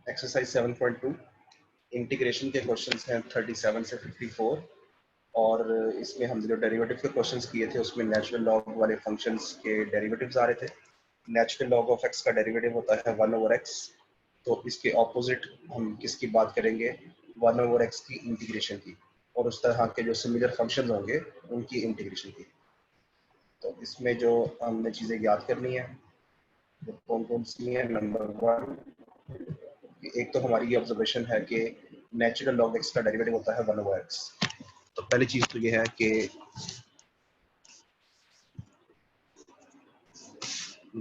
Exercise 7.2 integration के questions हैं 37 से 54 और इसमें हमने जो डेरिवेटिव के क्वेश्चंस किए थे उसमें नेचुरल लॉग वाले फंक्शंस के डेरिवेटिव्स आ रहे थे। नेचुरल लॉग ऑफ एक्स का डेरिवेटिव होता है 1/x, तो इसके ऑपोजिट हम किसकी बात करेंगे, 1/x की इंटीग्रेशन की, और उस तरह के जो सिमिलर फंक्शन होंगे उनकी इंटीग्रेशन की। तो इसमें जो हमने चीज़ें याद करनी है वो कौन कौन सी है। नंबर 1, एक तो हमारी ये ऑब्जर्वेशन है कि नेचुरल लॉग एक्स का डेरिवेटिव होता है 1/x। तो पहली चीज तो ये है कि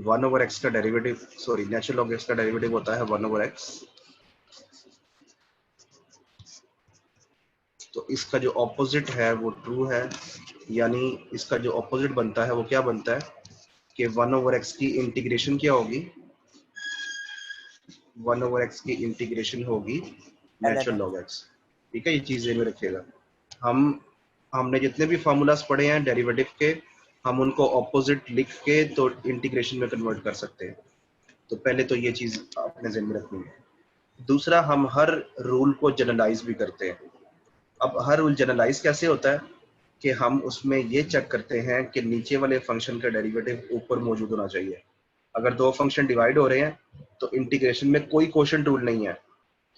1/x का derivative, sorry, natural log x का डेरिवेटिव होता है 1/x। तो इसका जो ऑपोजिट है वो ट्रू है, यानी इसका जो ऑपोजिट बनता है वो क्या बनता है कि 1/x की इंटीग्रेशन क्या होगी, 1/x की इंटीग्रेशन होगी नेचुरल लॉग एक्स। ठीक है, ये चीज में रखिएगा। हमने जितने भी फार्मूलाज पढ़े हैं डेरिवेटिव के, हम उनको ऑपोजिट लिख के तो इंटीग्रेशन में कन्वर्ट कर सकते हैं। तो पहले तो ये चीज अपने ज़हन में रखनी है। दूसरा, हम हर रूल को जनरलाइज भी करते हैं। अब हर रूल जनरलाइज कैसे होता है कि हम उसमें ये चेक करते हैं कि नीचे वाले फंक्शन का डेरिवेटिव ऊपर मौजूद होना चाहिए। अगर दो फंक्शन डिवाइड हो रहे हैं तो इंटीग्रेशन में कोई क्वोशंट रूल नहीं है।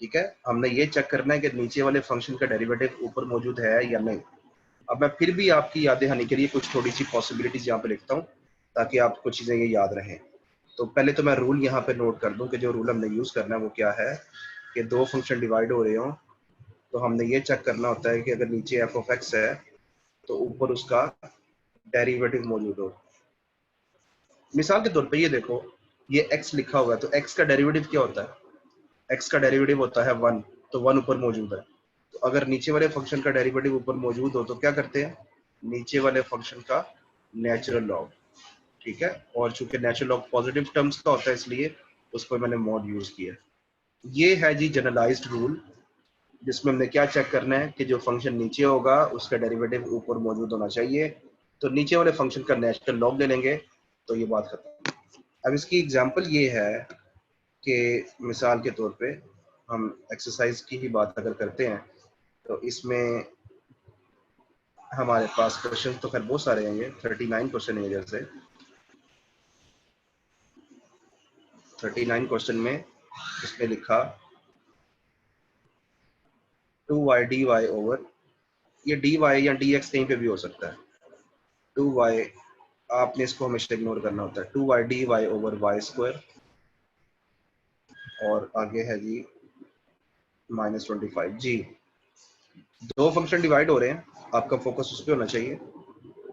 ठीक है, हमने ये चेक करना है कि नीचे वाले फंक्शन का डेरिवेटिव ऊपर मौजूद है या नहीं। अब मैं फिर भी आपकी याद दहानी के लिए कुछ थोड़ी सी पॉसिबिलिटीज यहाँ पे लिखता हूँ ताकि आपको चीजें ये याद रहें। तो पहले तो मैं रूल यहाँ पे नोट कर दूं कि जो रूल हमने यूज करना है वो क्या है कि दो फंक्शन डिवाइड हो रहे हो तो हमने ये चेक करना होता है कि अगर नीचे एफ ऑफ एक्स है तो ऊपर उसका डेरिवेटिव मौजूद हो। मिसाल के तौर पे ये देखो, ये x लिखा हुआ है तो x का डेरिवेटिव क्या होता है, x का डेरिवेटिव होता है 1, तो 1 ऊपर मौजूद है। तो अगर नीचे वाले फंक्शन का डेरिवेटिव ऊपर मौजूद हो तो क्या करते हैं, नीचे वाले फंक्शन का नेचुरल लॉग। ठीक है, और चूंकि नेचुरल लॉग पॉजिटिव टर्म्स का होता है इसलिए उस पर मैंने मॉड यूज किया। ये है जी जनरलाइज्ड रूल, जिसमें हमने क्या चेक करना है कि जो फंक्शन नीचे होगा उसका डेरिवेटिव ऊपर मौजूद होना चाहिए, तो नीचे वाले फंक्शन का नेचुरल लॉग ले लेंगे तो ये बात खत्म। अब इसकी एग्जांपल ये है कि मिसाल के तौर पे हम एक्सरसाइज की ही बात अगर करते हैं तो इसमें हमारे पास क्वेश्चन तो खैर बहुत सारे हैं, ये 39 क्वेश्चन है। जैसे 39 क्वेश्चन में इसने लिखा 2y dy ओवर, ये dy या dx कहीं पे भी हो सकता है। 2y, आपने इसको हमेशा इग्नोर करना होता है। 2y dy over y square, और आगे है जी -25 जी। दो फंक्शन डिवाइड हो रहे हैं, आपका फोकस उस पर होना चाहिए।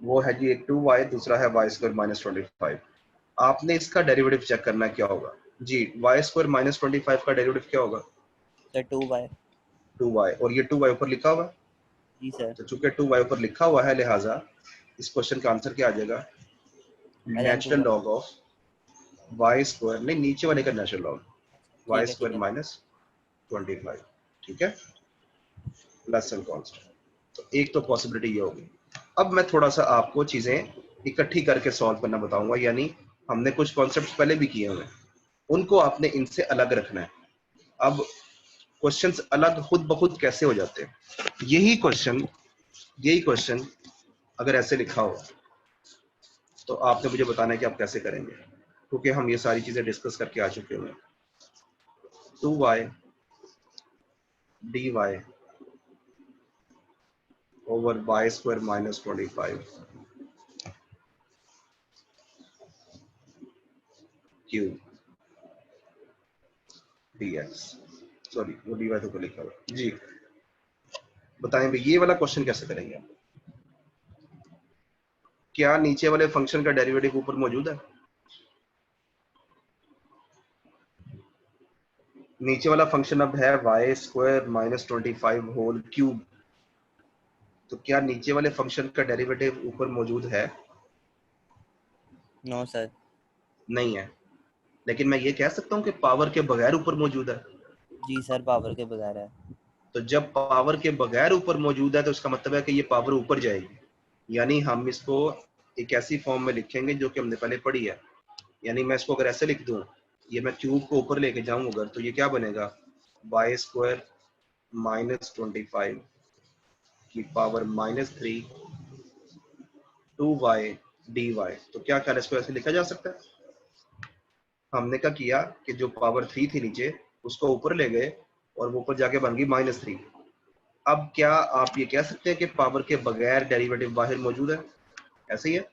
वो है जी एक 2y, दूसरा है वाई स्क्वायर -25। आपने इसका डेरिवेटिव चेक करना है क्या होगा जी। वाई स्क्वायर -25 का डेरिवेटिव क्या होगा, 2y। 2y, और ये 2y ऊपर लिखा हुआ है जी सर। तो चूंकि 2y ऊपर लिखा हुआ है लिहाजा इस क्वेश्चन का आंसर क्या आ जाएगा, natural log of y square, नहीं नीचे वाले का नेचुरल लॉग वाई ठीक स्क्वायर है। -25। ठीक है, प्लस एंड कांस्टेंट। तो एक तो पॉसिबिलिटी ये होगी। अब मैं थोड़ा सा आपको चीजें इकट्ठी करके सॉल्व करना बताऊंगा, यानी हमने कुछ कॉन्सेप्ट्स पहले भी किए हुए हैं, उनको आपने इनसे अलग रखना है। अब क्वेश्चंस अलग खुद ब खुद कैसे हो जाते हैं, यही क्वेश्चन अगर ऐसे लिखा हो तो आपने मुझे बताना है कि आप कैसे करेंगे, क्योंकि हम ये सारी चीजें डिस्कस करके आ चुके हुए हैं। 2y dy over y square -25 cube dx, sorry वो dy तो लिखा हुआ जी। बताएं भाई ये वाला क्वेश्चन कैसे करेंगे आप? क्या नीचे वाले फंक्शन का डेरिवेटिव ऊपर मौजूद है, नीचे वाला फंक्शन अब है वाई स्क्वायर -25 होल क्यूब, तो क्या नीचे वाले फंक्शन का डेरिवेटिव ऊपर मौजूद है? No sir. नहीं है, लेकिन मैं ये कह सकता हूँ कि पावर के बगैर ऊपर मौजूद है। जी सर, पावर के बगैर है। तो जब पावर के बगैर ऊपर मौजूद है तो इसका मतलब है कि ये पावर ऊपर जाएगी, यानी हम इसको एक ऐसी फॉर्म में लिखेंगे जो कि हमने पहले पढ़ी है। यानी मैं इसको अगर ऐसे लिख दूं ये मैं क्यूब को ऊपर लेके जाऊं अगर, तो ये क्या बनेगा, वाई स्क्वायर माइनस 25 की पावर -3 2y dy। तो क्या ख्याल है, इसको ऐसे लिखा जा सकता है? हमने क्या किया कि जो पावर 3 थी नीचे, उसको ऊपर ले गए और वो ऊपर जाके बन गई -3। अब क्या आप ये कह सकते हैं कि पावर के बगैर डेरिवेटिव बाहर मौजूद है? ऐसे ही है।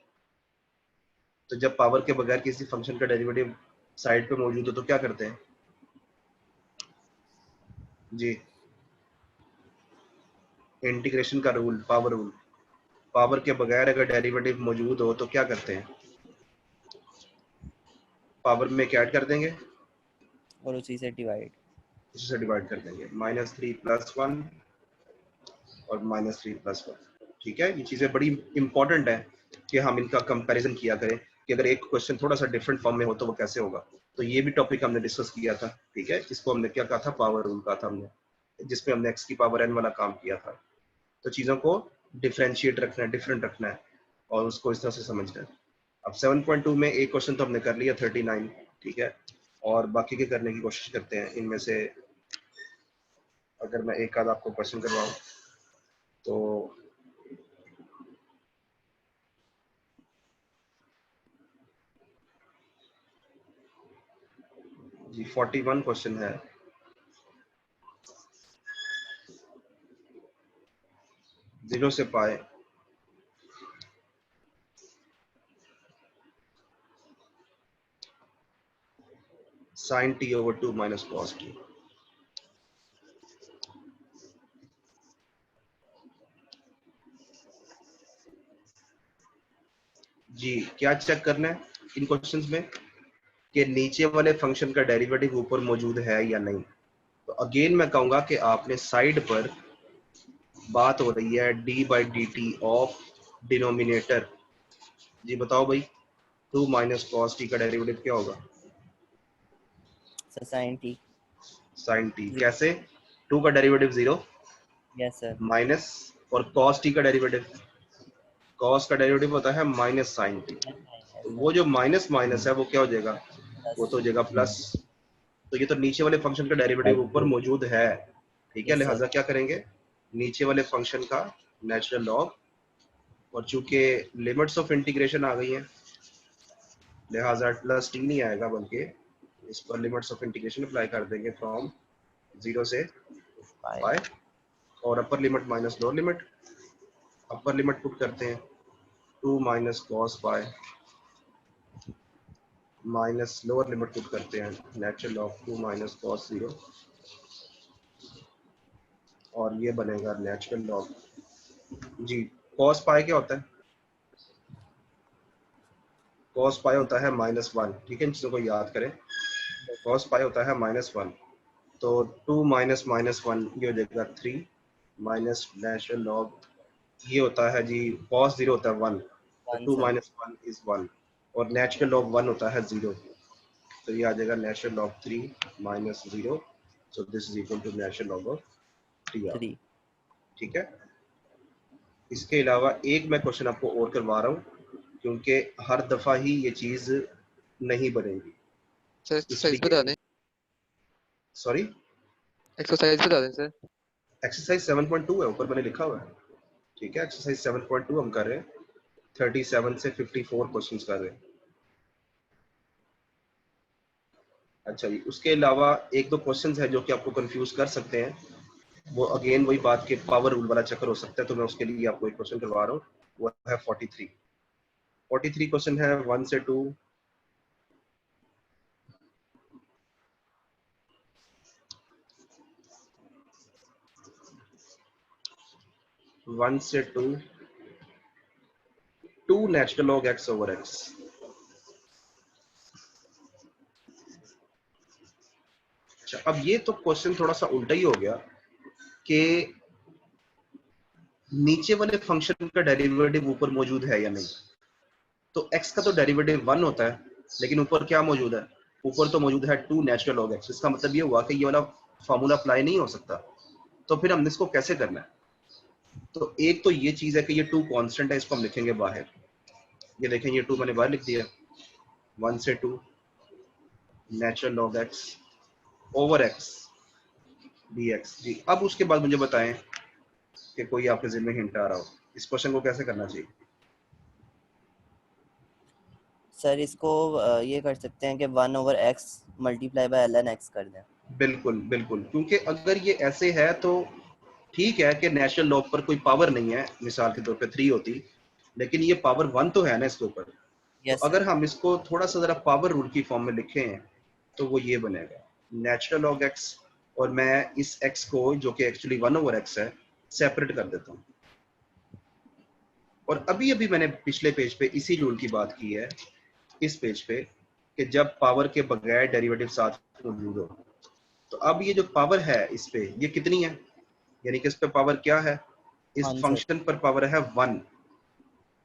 तो जब पावर के बगैर किसी फंक्शन का डेरिवेटिव साइड पे मौजूद हो तो क्या करते हैं जी? इंटीग्रेशन का रूल, पावर रूल। पावर के बगैर अगर डेरिवेटिव मौजूद हो तो क्या करते हैं? पावर में क्या ऐड कर देंगे और उसी से डिवाइड। उसी से डिवाइड कर देंगे, -3 + 1 और -3 + 1। ठीक है, ये चीजें बड़ी इंपॉर्टेंट है कि हम इनका कंपैरिजन किया करें कि अगर एक क्वेश्चन थोड़ा सा डिफरेंट फॉर्म में हो तो वो कैसे होगा। तो ये भी टॉपिक हमने डिस्कस किया था। ठीक है, इसको हमने क्या कहा था, पावर रूल कहा था हमने, जिसमें हमने x की पावर n वाला काम किया था। तो चीजों को डिफरेंशिएट रखना है, डिफरेंट रखना है और उसको इस तरह से समझना है। अब 7.2 में एक क्वेश्चन तो हमने कर लिया 39। ठीक है, और बाकी के करने की कोशिश करते हैं। इनमें से अगर मैं एक आध आपको क्वेश्चन करवाऊं तो जी 41 क्वेश्चन है। जीरो से पाए sin t/2 - cos t। जी क्या चेक करना है इन क्वेश्चंस में कि नीचे वाले फंक्शन का डेरिवेटिव ऊपर मौजूद है या नहीं। तो अगेन मैं कहूंगा कि आपने साइड पर बात हो रही है d/dt ऑफ डिनोमिनेटर। जी बताओ भाई, 2 - cos t का डेरिवेटिव क्या होगा? Sir sine t. sin t। कैसे? 2 का डेरिवेटिव 0 यस सर। माइनस, और cos t का डेरिवेटिव, cos का डेरिवेटिव होता है -sin t। यस तो सर। वो जो माइनस माइनस है वो क्या हो जाएगा, वो प्लस। तो हो जाएगा प्लस। तो ये तो नीचे वाले फंक्शन का डेरिवेटिव ऊपर मौजूद है। ठीक है, यस सर। लिहाजा क्या करेंगे, नीचे वाले फंक्शन का नेचुरल लॉग, और चूंकि लिमिट्स ऑफ इंटीग्रेशन आ गई हैं लिहाजा प्लस टी नहीं आएगा, बल्कि इस पर लिमिट्स ऑफ इंटीग्रेशन अप्लाई कर देंगे फ्रॉम 0 से पाई। पाई, और अपर limit minus lower limit. Upper limit put करते हैं 2 - cos पाई, माइनस लोअर लिमिट पुट करते हैं नेचुरल लॉग 2 - cos 0, और ये बनेगा नेचुरल लॉग जी। cos पाई क्या होता है? cos पाई होता है -1। ठीक है, इन चीजों को याद करें। cos पाई होता है -1। तो 2 - -1 ये हो जाएगा 3 माइनस नेचुरल लॉग, ये होता है जी cos 0 होता है 1, तो 1 2 - सर। 1 इज 1, और नेचुरल लॉग 1 होता है 0। तो ये आ जाएगा natural log 3 - 0। So this is equal to natural log of 3r। 3। ठीक है, इसके अलावा एक मैं क्वेश्चन आपको और करवा रहा हूँ क्योंकि हर दफा ही ये चीज नहीं बनेगी, सर एक्सरसाइज इसलिए। बता दें। सॉरी, एक्सरसाइज बता दें सर। एक्सरसाइज 7.2 है, ऊपर मैंने लिखा हुआ है। ठीक है, एक्सरसाइज 7.2 हम कर रहे हैं, 37 से 54 क्वेश्चंस कर रहे हैं। अच्छा जी, उसके अलावा एक दो क्वेश्चंस है जो कि आपको कंफ्यूज कर सकते हैं। वो अगेन वही बात के पावर रूल वाला चक्कर हो सकता है, तो मैं उसके लिए आपको एक क्वेश्चन करवा रहा हूँ। वो है 43 क्वेश्चन है 1 से 2। वन से टू नेचुरल लॉग x/x। अच्छा, अब ये तो क्वेश्चन थोड़ा सा उल्टा ही हो गया कि नीचे वाले फंक्शन का डेरिवेटिव ऊपर मौजूद है या नहीं। तो x का तो डेरिवेटिव 1 होता है, लेकिन ऊपर क्या मौजूद है, ऊपर तो मौजूद है 2 नेचुरल लॉग x। इसका मतलब ये हुआ कि ये वाला फॉर्मूला अप्लाई नहीं हो सकता। तो फिर हमने इसको कैसे करना है? तो एक तो ये चीज है कि ये 2 कांस्टेंट है, इसको हम लिखेंगे बाहर। ये देखें, ये 2 मैंने बाहर लिख दिया, 1 से 2। Natural log x over x dx जी। अब उसके बाद मुझे बताएं कि कोई आपके ज़हन में हिंट आ रहा हो, इस क्वेश्चन को कैसे करना चाहिए। सर इसको ये कर सकते हैं कि 1/x multiply by ln x कर दें। बिल्कुल बिल्कुल, क्योंकि अगर ये ऐसे है तो ठीक है कि नेचुरल लॉग पर कोई पावर नहीं है, मिसाल के तौर पे 3 होती, लेकिन ये पावर 1 तो है ना इसके ऊपर। तो यस अगर सर। हम इसको थोड़ा सा जरा पावर रूल की फॉर्म में लिखें तो वो ये बनेगा नेचुरल लॉग एक्स, और मैं इस x को जो कि एक्चुअली 1/x है सेपरेट कर देता हूँ। और अभी अभी मैंने पिछले पेज पे इसी रूल की बात की है, इस पेज पे, कि जब पावर के बगैर डेरिवेटिव साथ मौजूद हो। तो अब ये जो पावर है इस पे, ये कितनी है, यानी कि इस पे पावर क्या है, इस 1 सर। फंक्शन पर पावर है 1।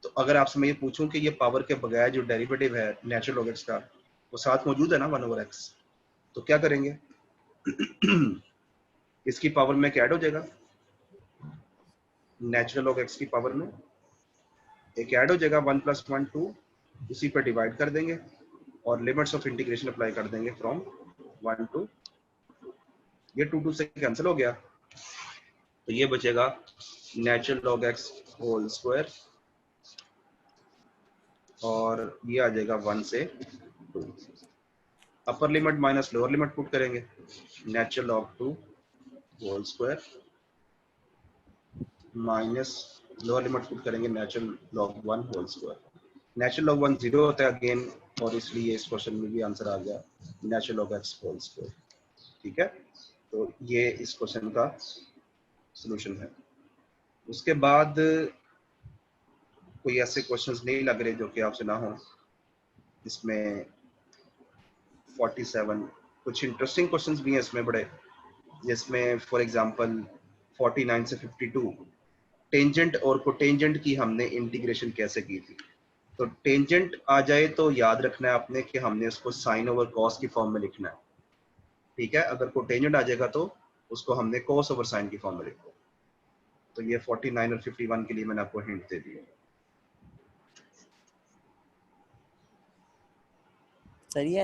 तो अगर आपसे मैं ये पूछूं कि ये पावर के बगैर जो डेरिवेटिव है नेचुरल लॉग एक्स का, वो साथ मौजूद है ना 1/x, तो क्या करेंगे इसकी पावर में क्या ऐड हो जाएगा, नेचुरल लॉग एक्स की पावर में एक ऐड हो जाएगा 1 + 1 2, उसी पर डिवाइड कर देंगे और लिमिट्स ऑफ इंटीग्रेशन अप्लाई कर देंगे फ्रॉम 1 to, ये 2 से कैंसिल हो गया, तो ये बचेगा natural log x whole square, और ये आ जाएगा 1 से 2। Upper limit minus lower limit put करेंगे, natural log 2 whole square minus lower limit put करेंगे natural log 1 whole square. Natural log 1 0 होता है अगेन, और इसलिए इस क्वेश्चन में भी आंसर आ गया natural log x whole square. ठीक है, तो ये इस क्वेश्चन का सलूशन है। उसके बाद कोई ऐसे क्वेश्चंस नहीं लग रहे जो कि आपसे ना हो। इसमें 47 कुछ इंटरेस्टिंग क्वेश्चंस भी हैं इसमें बड़े, जिसमें फॉर एग्जांपल 49 से 52 टेंजेंट और कोटेंजेंट की हमने इंटीग्रेशन कैसे की थी। तो टेंजेंट आ जाए तो याद रखना है आपने कि हमने उसको साइन ओवर कॉस की फॉर्म में लिखना है। ठीक है, अगर कोटेंजेंट आ जाएगा तो उसको हमने कॉस ओवर साइन की फॉर्म में लिखना है। तो ये 49 और 51 के लिए मैंने आपको हिंट दे दिया। सर ये